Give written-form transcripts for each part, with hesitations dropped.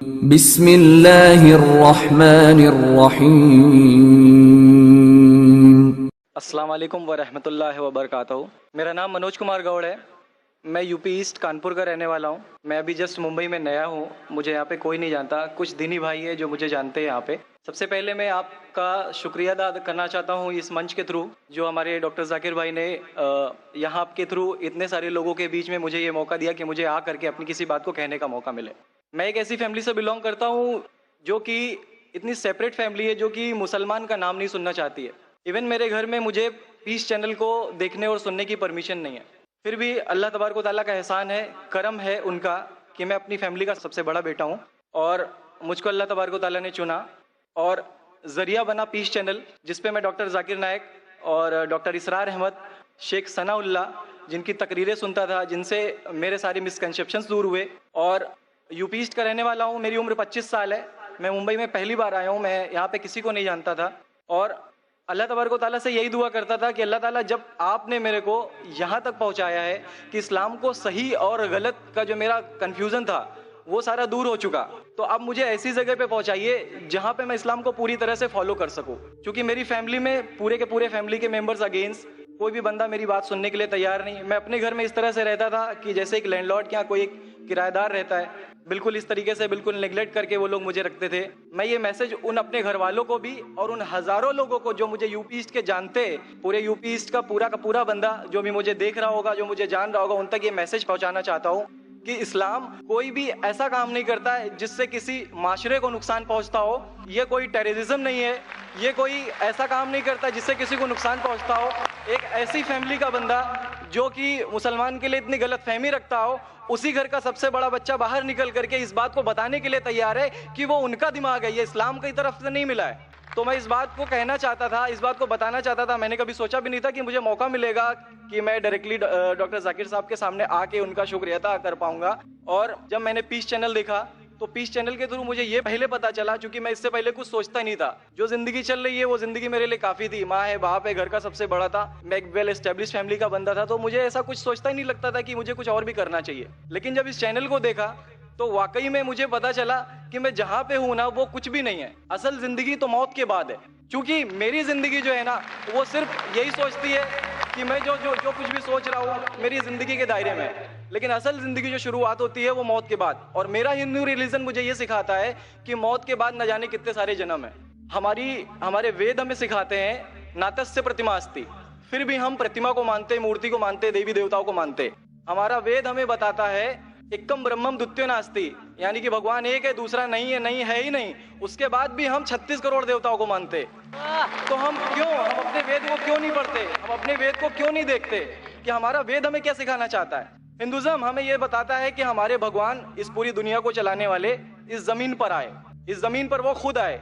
बिस्मिल्लाहिर्रहमानिर्रहीम। अस्सलाम वालेकुम व रहमतुल्लाहि व बरकातहू। मेरा नाम मनोज कुमार गौड़ है। मैं यूपी ईस्ट कानपुर का रहने वाला हूँ। मैं अभी जस्ट मुंबई में नया हूँ। मुझे यहाँ पे कोई नहीं जानता, कुछ दीनी भाई है जो मुझे जानते हैं यहाँ पे। सबसे पहले मैं आपका शुक्रिया अदा करना चाहता हूँ इस मंच के थ्रू, जो हमारे डॉक्टर जाकिर भाई ने यहाँ के थ्रू इतने सारे लोगों के बीच में मुझे ये मौका दिया कि मुझे आ करके अपनी किसी बात को कहने का मौका मिले। मैं एक ऐसी फैमिली से बिलोंग करता हूँ जो कि इतनी सेपरेट फैमिली है, जो कि मुसलमान का नाम नहीं सुनना चाहती है। इवन मेरे घर में मुझे पीस चैनल को देखने और सुनने की परमिशन नहीं है। फिर भी अल्लाह तबारक व तआला का एहसान है, करम है उनका कि मैं अपनी फैमिली का सबसे बड़ा बेटा हूँ और मुझको अल्लाह तबारक व तआला ने चुना और जरिया बना पीस चैनल, जिसपे मैं डॉक्टर जाकिर नायक और डॉक्टर इसरार अहमद, शेख सनाउल्लाह, जिनकी तकरीरें सुनता था, जिनसे मेरे सारे मिसकंसेप्शंस दूर हुए। और यूपी ईस्ट का रहने वाला हूँ। मेरी उम्र 25 साल है। मैं मुंबई में पहली बार आया हूँ। मैं यहाँ पे किसी को नहीं जानता था और अल्लाह तबारक व तआला से यही दुआ करता था कि अल्लाह ताला, जब आपने मेरे को यहाँ तक पहुँचाया है कि इस्लाम को सही और गलत का जो मेरा कन्फ्यूज़न था वो सारा दूर हो चुका, तो अब मुझे ऐसी जगह पे पहुँचाइए जहाँ पे मैं इस्लाम को पूरी तरह से फॉलो कर सकूँ। क्योंकि मेरी फैमिली में पूरे के पूरे फैमिली के मेंबर्स अगेंस्ट, कोई भी बंदा मेरी बात सुनने के लिए तैयार नहीं। मैं अपने घर में इस तरह से रहता था कि जैसे एक लैंडलॉर्ड के यहाँ कोई एक किराएदार रहता है, बिल्कुल इस तरीके से, बिल्कुल नेग्लेक्ट करके वो लोग मुझे रखते थे। मैं ये मैसेज उन अपने घर वालों को भी और उन हजारों लोगों को जो मुझे यूपी ईस्ट के जानते, पूरे यूपी ईस्ट का पूरा बंदा जो भी मुझे देख रहा होगा, जो मुझे जान रहा होगा, उन तक ये मैसेज पहुंचाना चाहता हूँ कि इस्लाम कोई भी ऐसा काम नहीं करता है जिससे किसी माशरे को नुकसान पहुंचता हो। ये कोई टेररिज्म नहीं है, ये कोई ऐसा काम नहीं करता जिससे किसी को नुकसान पहुंचता हो। एक ऐसी फैमिली का बंदा जो कि मुसलमान के लिए इतनी गलत फहमी रखता हो, उसी घर का सबसे बड़ा बच्चा बाहर निकल करके इस बात को बताने के लिए तैयार है कि वो उनका दिमाग है, ये इस्लाम की तरफ से नहीं मिला है। तो मैं इस बात को कहना चाहता था, इस बात को बताना चाहता था। मैंने कभी सोचा भी नहीं था कि मुझे मौका मिलेगा कि मैं डायरेक्टली डॉक्टर जाकिर साहब के सामने आके उनका शुक्रिया अदा कर पाऊंगा। और जब मैंने पीस चैनल देखा तो पीस चैनल के थ्रू मुझे ये पहले पता चला, क्योंकि मैं इससे पहले कुछ सोचता नहीं था। जो जिंदगी चल रही है वो जिंदगी मेरे लिए काफी थी। माँ है, बाप है, घर का सबसे बड़ा था, मैं एक वेल एस्टेब्लिश फैमिली का बंदा था, तो मुझे ऐसा कुछ सोचता ही नहीं लगता था कि मुझे कुछ और भी करना चाहिए। लेकिन जब इस चैनल को देखा तो वाकई में मुझे पता चला कि मैं जहाँ पे हूँ ना, वो कुछ भी नहीं है। असल जिंदगी तो मौत के बाद है। क्योंकि मेरी जिंदगी जो है ना, वो सिर्फ यही सोचती है कि मैं जो जो जो कुछ भी सोच रहा हूँ मेरी जिंदगी के दायरे में है। लेकिन असल जिंदगी जो शुरुआत होती है वो मौत के बाद। और मेरा हिंदू रिलीजन मुझे ये सिखाता है कि मौत के बाद न जाने कितने सारे जन्म है। हमारे वेद हमें सिखाते हैं नातस्य प्रतिमा अस्ति, फिर भी हम प्रतिमा को मानते, मूर्ति को मानते, देवी देवताओं को मानते। हमारा वेद हमें बताता है एकम ब्रह्मम द्वितीयो नास्ति, यानी कि भगवान एक है, दूसरा नहीं है, नहीं है ही नहीं। उसके बाद भी हम 36 करोड़ देवताओं को मानते। तो हम अपने वेद को क्यों नहीं पढ़ते, हम अपने वेद को क्यों नहीं देखते कि हमारा वेद हमें क्या सिखाना चाहता है। हिंदुज्म हमें यह बताता है कि हमारे भगवान इस पूरी दुनिया को चलाने वाले इस जमीन पर आए, इस जमीन पर वो खुद आए।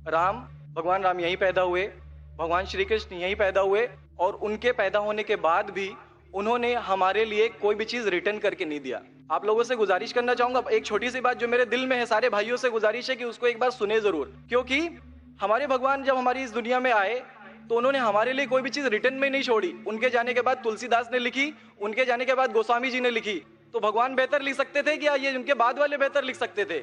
भगवान राम यहीं पैदा हुए, भगवान श्री कृष्ण यहीं पैदा हुए, और उनके पैदा होने के बाद भी उन्होंने हमारे लिए कोई भी चीज रिटर्न करके नहीं दिया। आप लोगों से गुजारिश करना चाहूंगा, एक छोटी सी बात जो मेरे दिल में है, सारे भाइयों से गुजारिश है कि उसको एक बार सुने जरूर। क्योंकि हमारे भगवान जब हमारी इस दुनिया में आए तो उन्होंने हमारे लिए कोई भी चीज रिटर्न में नहीं छोड़ी। उनके जाने के बाद तुलसीदास ने लिखी, उनके जाने के बाद गोस्वामी जी ने लिखी। तो भगवान बेहतर लिख सकते थे क्या ये उनके बाद वाले बेहतर लिख सकते थे?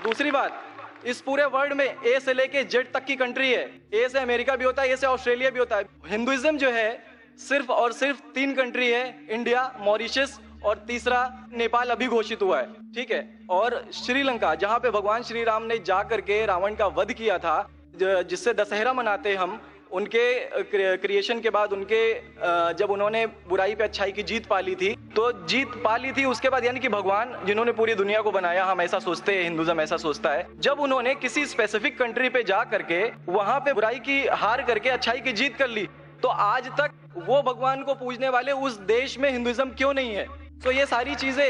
दूसरी बात, इस पूरे वर्ल्ड में ए से लेके जेड तक की कंट्री है। ए से अमेरिका भी होता है, ए से ऑस्ट्रेलिया भी होता है। हिंदुइज्म जो है सिर्फ और सिर्फ 3 कंट्री है, इंडिया, मॉरिशस और तीसरा नेपाल अभी घोषित हुआ है, ठीक है। और श्रीलंका, जहां पे भगवान श्री राम ने जा करके रावण का वध किया था, जिससे दशहरा मनाते हम। उनके क्रिएशन के बाद, जब उन्होंने बुराई पे अच्छाई की जीत पा ली थी, तो जीत पा ली थी उसके बाद, यानी कि भगवान जिन्होंने पूरी दुनिया को बनाया, हम ऐसा सोचते हैं, हिंदुज्म ऐसा सोचता है, जब उन्होंने किसी स्पेसिफिक कंट्री पे जा करके वहां पे बुराई की हार करके अच्छाई की जीत कर ली, तो आज तक वो भगवान को पूजने वाले उस देश में हिंदुज्म क्यों नहीं है? तो ये सारी चीजें,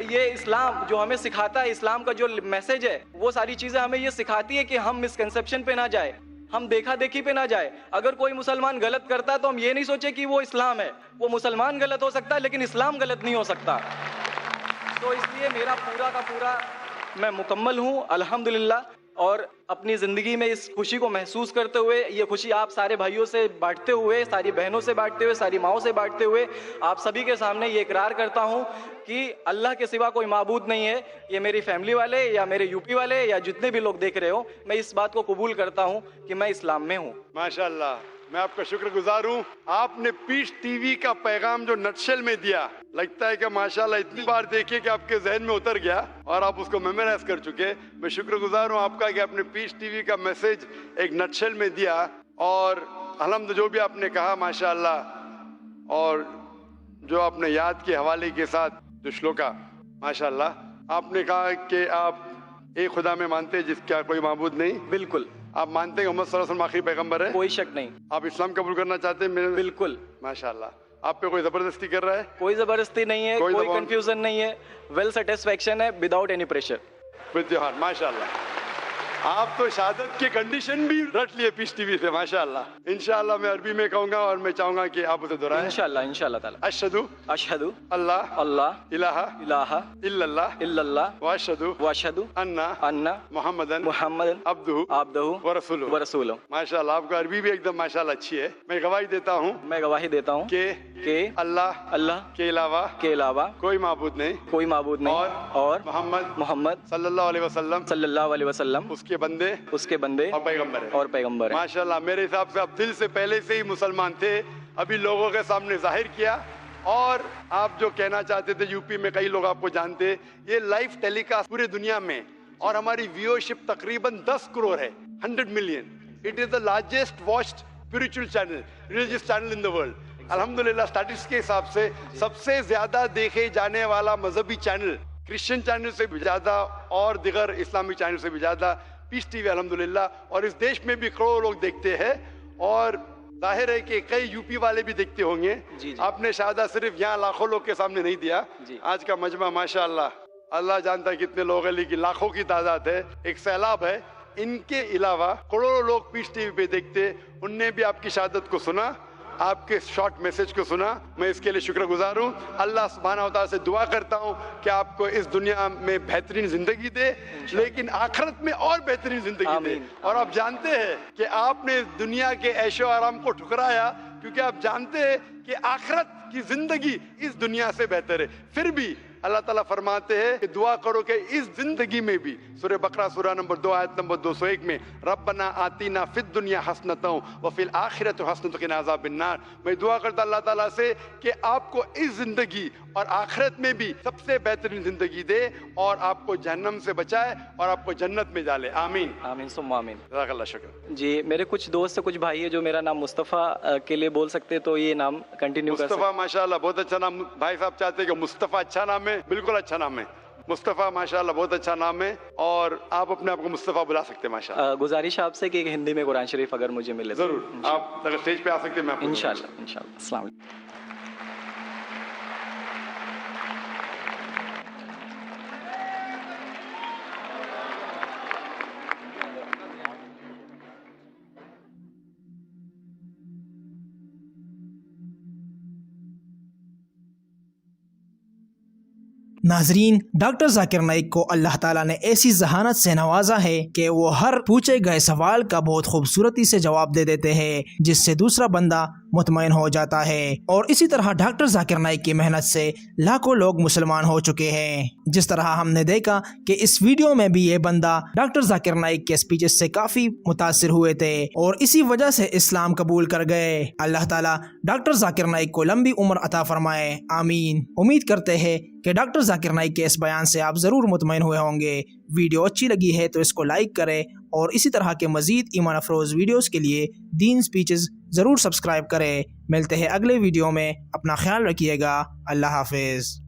ये इस्लाम जो हमें सिखाता है, इस्लाम का जो मैसेज है, वो सारी चीजें हमें ये सिखाती है कि हम मिसकंसेप्शन पे ना जाए, हम देखा देखी पे ना जाए। अगर कोई मुसलमान गलत करता है तो हम ये नहीं सोचे कि वो इस्लाम है। वो मुसलमान गलत हो सकता है लेकिन इस्लाम गलत नहीं हो सकता। तो इसलिए मेरा पूरा का पूरा मैं मुकम्मल हूँ अल्हम्दुलिल्लाह। और अपनी ज़िंदगी में इस खुशी को महसूस करते हुए, ये खुशी आप सारे भाइयों से बांटते हुए, सारी बहनों से बांटते हुए, सारी माओं से बांटते हुए आप सभी के सामने ये इकरार करता हूँ कि अल्लाह के सिवा कोई माबूद नहीं है। ये मेरी फैमिली वाले या मेरे यूपी वाले या जितने भी लोग देख रहे हो, मैं इस बात को कबूल करता हूँ कि मैं इस्लाम में हूँ। माशाल्लाह, मैं आपका शुक्रगुजार हूँ। आपने पीस टीवी का पैगाम जो नटशेल में दिया, लगता है कि माशाल्लाह इतनी बार देखिए कि आपके जहन में उतर गया और आप उसको मेमोराइज कर चुके। मैं शुक्रगुजार हूँ आपका कि आपने पीस टीवी का मैसेज एक नटशेल में दिया और अल्हम्दुलिल्लाह जो भी आपने कहा माशाल्लाह, और जो आपने याद के हवाले के साथ जो श्लोका, माशाल्लाह आपने कहा कि आप एक खुदा में मानते हैं जिसका कोई माबूद नहीं। बिल्कुल। आप मानते हैं मोहम्मद सल्लल्लाहु अलैहि वसल्लम आखिरी पैगंबर है? कोई शक नहीं। आप इस्लाम कबूल करना चाहते हैं? मेरे बिल्कुल। माशाल्लाह। आप पे कोई जबरदस्ती कर रहा है? कोई जबरदस्ती नहीं है, कोई कंफ्यूजन नहीं है, वेल सेटिस्फेक्शन है without any pressure. With your heart, माशाल्लाह। आप तो शहादत की कंडीशन भी रट लिए पीस टीवी से, माशाल्लाह। इंशाल्लाह मैं अरबी में कहूंगा और मैं चाहूंगा कि आप उसे दोहराएं। इंशाल्लाह, इंशाल्लाह ताला। अशहदु अशहदु अल्लाह अल्लाह इलाहा इलाहा इल्लल्लाह इल्लल्लाह व अशहदु व अशहदु अन्ना मुहम्मदन अब्दुहु व रसूलुहु। माशाल्लाह, आपका अरबी भी एकदम माशाल्लाह अच्छी है। मैं गवाही देता हूँ कि अल्लाह के अलावा कोई माबूद नहीं और मोहम्मद सल्लल्लाहु अलैहि वसल्लम उसके बंदे और पैगंबर है। माशाल्लाह, मेरे हिसाब से आप दिल से पहले से ही मुसलमान थे, अभी लोगों के सामने जाहिर किया। और आप जो कहना चाहते थे, यूपी में कई लोग आपको जानते, ये लाइव टेलीकास्ट पूरी दुनिया में, और हमारी व्यूअरशिप तकरीबन 10 करोड़ है, 100 million. It is the largest watched spiritual channel, religious channel in the world. अल्हम्दुलिल्लाह, स्टैटिस्टिक्स के हिसाब से सबसे ज्यादा देखे जाने वाला मजहबी चैनल, क्रिश्चियन चैनल से भी ज्यादा और दिगर इस्लामिक चैनल से भी ज्यादा पीस टीवी अल्हम्दुलिल्लाह। और इस देश में भी करोड़ों लोग देखते हैं, और जाहिर है कि कई यूपी वाले भी देखते होंगे। आपने शहादा सिर्फ यहाँ लाखों लोग के सामने नहीं दिया, आज का मजमा माशाल्लाह, अल्लाह जानता है कितने लोग हैं, लेकिन लाखों की तादाद है, एक सैलाब है। इनके अलावा करोड़ों लोग पीस टीवी पे देखते, उनने भी आपकी शहादत को सुना, आपके शॉर्ट मैसेज को सुना। मैं इसके लिए शुक्रगुजार हूँ। अल्लाह सुब्हानहू व तआला से दुआ करता हूँ कि आपको इस दुनिया में बेहतरीन जिंदगी दे, लेकिन आखिरत में और बेहतरीन जिंदगी दे। और आप जानते हैं कि आपने दुनिया के ऐशो आराम को ठुकराया, क्योंकि आप जानते हैं कि आखिरत की जिंदगी इस दुनिया से बेहतर है। फिर भी अल्लाह ताला फरमाते हैं कि दुआ करो कि इस जिंदगी में भी, सूरह बकरा सूरा नंबर 2 आयत नंबर 201 में, रब्बना आतीना फिद दुनिया हसनतों व फिल आखिरत हसनतों क़िना अज़ाबिन्नार। मैं दुआ करता अल्लाह ताला से कि आपको इस जिंदगी और आखिरत में भी सबसे बेहतरीन जिंदगी दे, और आपको जहन्नम से बचाए और आपको जन्नत में डाले। आमीन आमीन सुम्मा आमीन। जज़ाकल्लाह शुक्र। जी, मेरे कुछ दोस्त कुछ भाई है जो मेरा नाम मुस्तफ़ा के लिए बोल सकते, तो ये नाम कंटिन्यू कर सकते। मुस्तफ़ा माशाल्लाह बहुत अच्छा नाम। भाई साहब चाहते हैं कि मुस्तफ़ा अच्छा नाम है, बिल्कुल अच्छा नाम है मुस्तफ़ा, माशाल्लाह बहुत अच्छा नाम है, और आप अपने आप को मुस्तफ़ा बुला सकते हैं माशाल्लाह। गुजारिश आपसे कि हिंदी में कुरान शरीफ अगर मुझे मिले जरूर, आप अगर स्टेज पे आ सकते हैं, मैं इंशाल्लाह इंशाल्लाह। अस्सलाम वालेकुम। नाजरीन, डॉक्टर जाकिर नाइक को अल्लाह ताला ने ऐसी जहानत से नवाजा है कि वो हर पूछे गए सवाल का बहुत खूबसूरती से जवाब दे देते हैं, जिससे दूसरा बंदा मुतमईन हो जाता है। और इसी तरह डॉक्टर जाकिर नाइक की मेहनत से लाखों लोग मुसलमान हो चुके हैं। जिस तरह हमने देखा कि इस वीडियो में भी ये बंदा डॉक्टर जाकिर नाइक के स्पीचेस से काफी मुतासिर हुए थे और इसी वजह से इस्लाम कबूल कर गए। अल्लाह ताला डॉक्टर जाकिर नाइक को लंबी उम्र अता फरमाए, आमीन। उम्मीद करते हैं कि डॉक्टर जाकिर नाइक के इस बयान से आप ज़रूर मुतमईन हुए होंगे। वीडियो अच्छी लगी है तो इसको लाइक करें, और इसी तरह के मज़ीद ईमान अफरोज़ वीडियोस के लिए दीन स्पीचेस ज़रूर सब्सक्राइब करें। मिलते हैं अगले वीडियो में, अपना ख्याल रखिएगा। अल्लाह हाफिज़।